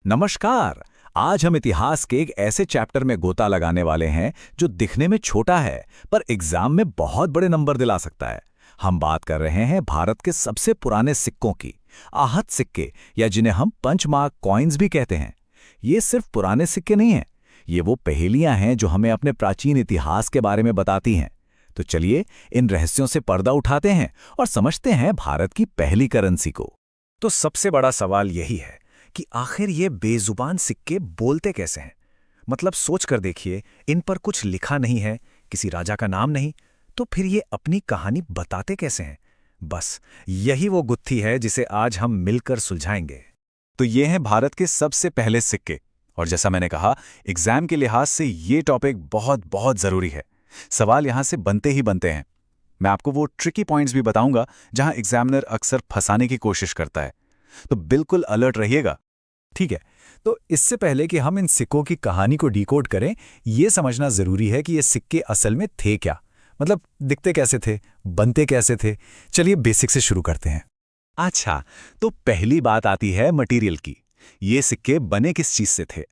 नमस्कार। आज हम इतिहास के एक ऐसे चैप्टर में गोता लगाने वाले हैं जो दिखने में छोटा है पर एग्जाम में बहुत बड़े नंबर दिला सकता है। हम बात कर रहे हैं भारत के सबसे पुराने सिक्कों की, आहत सिक्के, या जिन्हें हम पंचमार्क कॉइन्स भी कहते हैं। ये सिर्फ पुराने सिक्के नहीं हैं, ये वो पहेलियां हैं जो हमें अपने प्राचीन इतिहास के बारे में बताती हैं। तो चलिए इन रहस्यों से पर्दा उठाते हैं और समझते हैं भारत की पहली करेंसी को। तो सबसे बड़ा सवाल यही है कि आखिर ये बेजुबान सिक्के बोलते कैसे हैं। मतलब सोच कर देखिए, इन पर कुछ लिखा नहीं है, किसी राजा का नाम नहीं, तो फिर ये अपनी कहानी बताते कैसे हैं। बस यही वो गुत्थी है जिसे आज हम मिलकर सुलझाएंगे। तो ये हैं भारत के सबसे पहले सिक्के। और जैसा मैंने कहा, एग्जाम के लिहाज से ये टॉपिक बहुत बहुत ज़रूरी है। सवाल यहाँ से बनते ही बनते हैं। मैं आपको वो ट्रिकी पॉइंट्स भी बताऊंगा जहां एग्जामिनर अक्सर फंसाने की कोशिश करता है, तो बिल्कुल अलर्ट रहिएगा। ठीक है, तो इससे पहले कि हम इन सिक्कों की कहानी को डिकोड करें, ये समझना जरूरी है कि ये सिक्के असल में थे क्या। मतलब दिखते कैसे थे, बनते कैसे थे। चलिए बेसिक से शुरू करते हैं। अच्छा, तो पहली बात आती है मटेरियल की। ये सिक्के बने किस चीज से थे?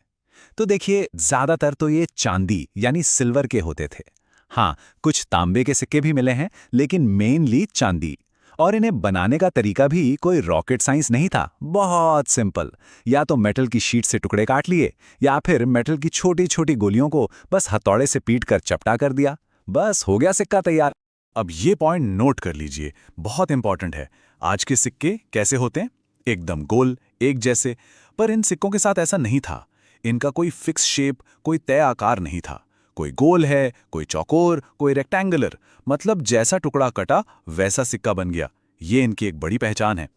तो देखिए, ज्यादातर तो ये चांदी यानी सिल्वर के होते थे। हाँ, कुछ तांबे के सिक्के भी मिले हैं, लेकिन मेनली चांदी। और इन्हें बनाने का तरीका भी कोई रॉकेट साइंस नहीं था, बहुत सिंपल। या तो मेटल की शीट से टुकड़े काट लिए, या फिर मेटल की छोटी छोटी गोलियों को बस हथौड़े से पीट कर चपटा कर दिया, बस हो गया सिक्का तैयार। अब ये पॉइंट नोट कर लीजिए, बहुत इंपॉर्टेंट है। आज के सिक्के कैसे होते हैं? एकदम गोल, एक जैसे। पर इन सिक्कों के साथ ऐसा नहीं था। इनका कोई फिक्स शेप, कोई तय आकार नहीं था। कोई गोल है, कोई चौकोर, कोई रेक्टेंगुलर। मतलब जैसा टुकड़ा कटा वैसा सिक्का बन गया। ये इनकी एक बड़ी पहचान है।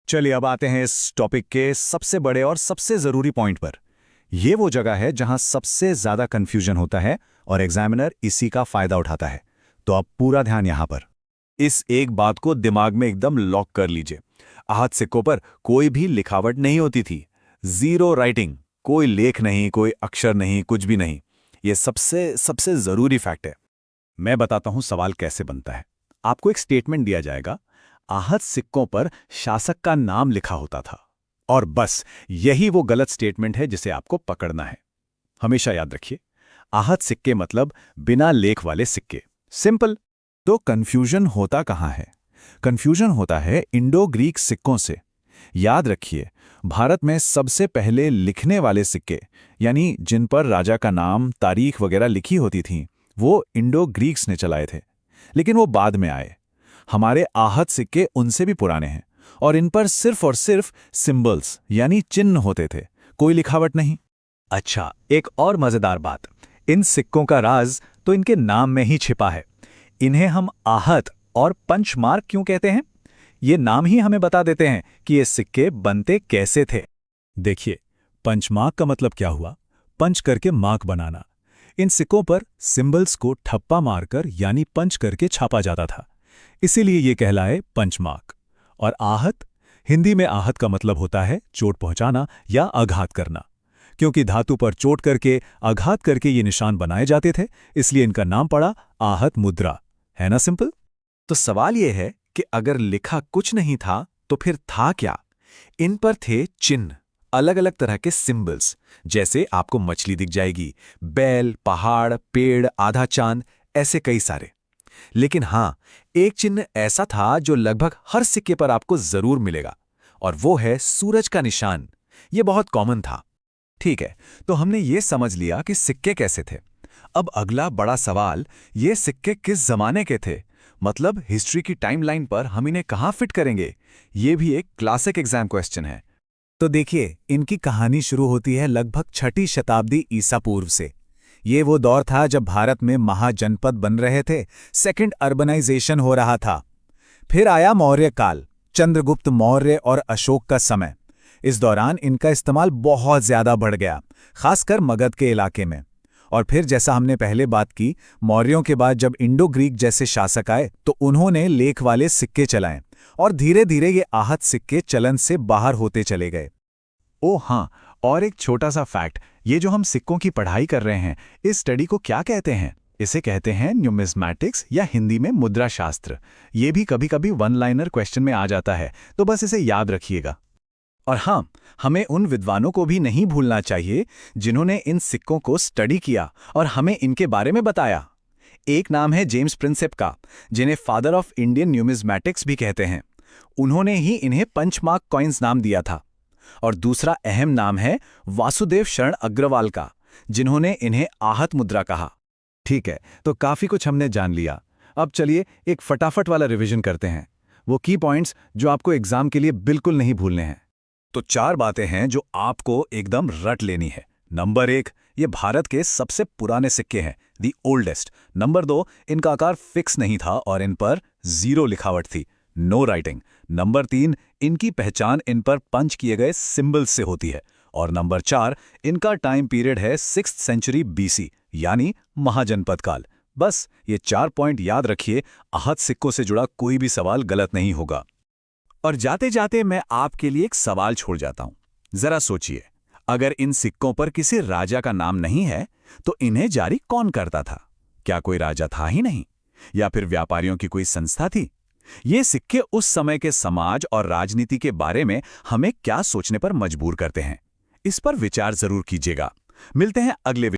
चलिए अब आते हैं इस टॉपिक के सबसे बड़े और सबसे जरूरी पॉइंट पर। ये वो जगह है जहां सबसे ज्यादा कंफ्यूजन होता है और एग्जामिनर इसी का फायदा उठाता है। तो अब पूरा ध्यान यहां पर। इस एक बात को दिमाग में एकदम लॉक कर लीजिए। आहत सिक्कों पर कोई भी लिखावट नहीं होती थी। जीरो राइटिंग, कोई लेख नहीं, कोई अक्षर नहीं, कुछ भी नहीं। ये सबसे सबसे जरूरी फैक्ट है। मैं बताता हूं सवाल कैसे बनता है। आपको एक स्टेटमेंट दिया जाएगा, आहत सिक्कों पर शासक का नाम लिखा होता था। और बस यही वो गलत स्टेटमेंट है जिसे आपको पकड़ना है। हमेशा याद रखिए, आहत सिक्के मतलब बिना लेख वाले सिक्के, सिंपल। तो कंफ्यूजन होता कहां है? कंफ्यूजन होता है इंडो ग्रीक सिक्कों से। याद रखिए, भारत में सबसे पहले लिखने वाले सिक्के, यानी जिन पर राजा का नाम, तारीख वगैरह लिखी होती थीं, वो इंडो ग्रीक्स ने चलाए थे। लेकिन वो बाद में आए। हमारे आहत सिक्के उनसे भी पुराने हैं, और इन पर सिर्फ और सिर्फ सिंबल्स यानी चिन्ह होते थे, कोई लिखावट नहीं। अच्छा, एक और मजेदार बात, इन सिक्कों का राज तो इनके नाम में ही छिपा है। इन्हें हम आहत और पंचमार्क क्यों कहते हैं? ये नाम ही हमें बता देते हैं कि ये सिक्के बनते कैसे थे। देखिए, पंचमार्क का मतलब क्या हुआ? पंच करके मार्क बनाना। इन सिक्कों पर सिंबल्स को ठप्पा मारकर यानी पंच करके छापा जाता था, इसीलिए ये कहलाए पंचमार्क। और आहत, हिंदी में आहत का मतलब होता है चोट पहुंचाना या आघात करना। क्योंकि धातु पर चोट करके, आघात करके ये निशान बनाए जाते थे, इसलिए इनका नाम पड़ा आहत मुद्रा। है ना सिंपल? तो सवाल यह है कि अगर लिखा कुछ नहीं था तो फिर था क्या? इन पर थे चिन्ह, अलग अलग तरह के सिंबल्स। जैसे आपको मछली दिख जाएगी, बैल, पहाड़, पेड़, आधा चांद, ऐसे कई सारे। लेकिन हां, एक चिन्ह ऐसा था जो लगभग हर सिक्के पर आपको जरूर मिलेगा, और वो है सूरज का निशान। ये बहुत कॉमन था। ठीक है, तो हमने ये समझ लिया कि सिक्के कैसे थे। अब अगला बड़ा सवाल, ये सिक्के किस जमाने के थे? मतलब हिस्ट्री की टाइमलाइन पर हम इन्हें कहां फिट करेंगे? ये भी एक क्लासिक एग्जाम क्वेश्चन है। तो देखिए, इनकी कहानी शुरू होती है लगभग 6ठी शताब्दी ईसा पूर्व से। ये वो दौर था जब भारत में महाजनपद बन रहे थे, सेकंड अर्बनाइजेशन हो रहा था। फिर आया मौर्य काल, चंद्रगुप्त मौर्य और अशोक का समय। इस दौरान इनका इस्तेमाल बहुत ज्यादा बढ़ गया, खासकर मगध के इलाके में। और फिर जैसा हमने पहले बात की, मौर्यों के बाद जब इंडो ग्रीक जैसे शासक आए तो उन्होंने लेख वाले सिक्के चलाए, और धीरे धीरे ये आहत सिक्के चलन से बाहर होते चले गए। ओ हाँ, और एक छोटा सा फैक्ट, ये जो हम सिक्कों की पढ़ाई कर रहे हैं, इस स्टडी को क्या कहते हैं? इसे कहते हैं न्यूमिस्मैटिक्स, या हिंदी में मुद्रा शास्त्र। ये भी कभी कभी वन लाइनर क्वेश्चन में आ जाता है, तो बस इसे याद रखिएगा। और हाँ, हमें उन विद्वानों को भी नहीं भूलना चाहिए जिन्होंने इन सिक्कों को स्टडी किया और हमें इनके बारे में बताया। एक नाम है जेम्स प्रिंसेप का, जिन्हें फादर ऑफ इंडियन न्यूमिज्मैटिक्स भी कहते हैं। उन्होंने ही इन्हें पंचमार्क कॉइन्स नाम दिया था। और दूसरा अहम नाम है वासुदेव शरण अग्रवाल का, जिन्होंने इन्हें आहत मुद्रा कहा। ठीक है, तो काफी कुछ हमने जान लिया। अब चलिए एक फटाफट वाला रिवीजन करते हैं, वो की पॉइंट्स जो आपको एग्जाम के लिए बिल्कुल नहीं भूलने हैं। तो 4 बातें हैं जो आपको एकदम रट लेनी है। नंबर 1, ये भारत के सबसे पुराने सिक्के हैं, दी ओल्डेस्ट। नंबर 2, इनका आकार फिक्स नहीं था और इन पर 0 लिखावट थी, नो राइटिंग। नंबर 3, इनकी पहचान इन पर पंच किए गए सिंबल्स से होती है। और नंबर 4, इनका टाइम पीरियड है 6th सेंचुरी BC, यानी महाजनपद काल। बस ये 4 पॉइंट याद रखिए, आहत सिक्कों से जुड़ा कोई भी सवाल गलत नहीं होगा। और जाते जाते मैं आपके लिए एक सवाल छोड़ जाता हूं। जरा सोचिए, अगर इन सिक्कों पर किसी राजा का नाम नहीं है तो इन्हें जारी कौन करता था? क्या कोई राजा था ही नहीं, या फिर व्यापारियों की कोई संस्था थी? ये सिक्के उस समय के समाज और राजनीति के बारे में हमें क्या सोचने पर मजबूर करते हैं? इस पर विचार जरूर कीजिएगा। मिलते हैं अगले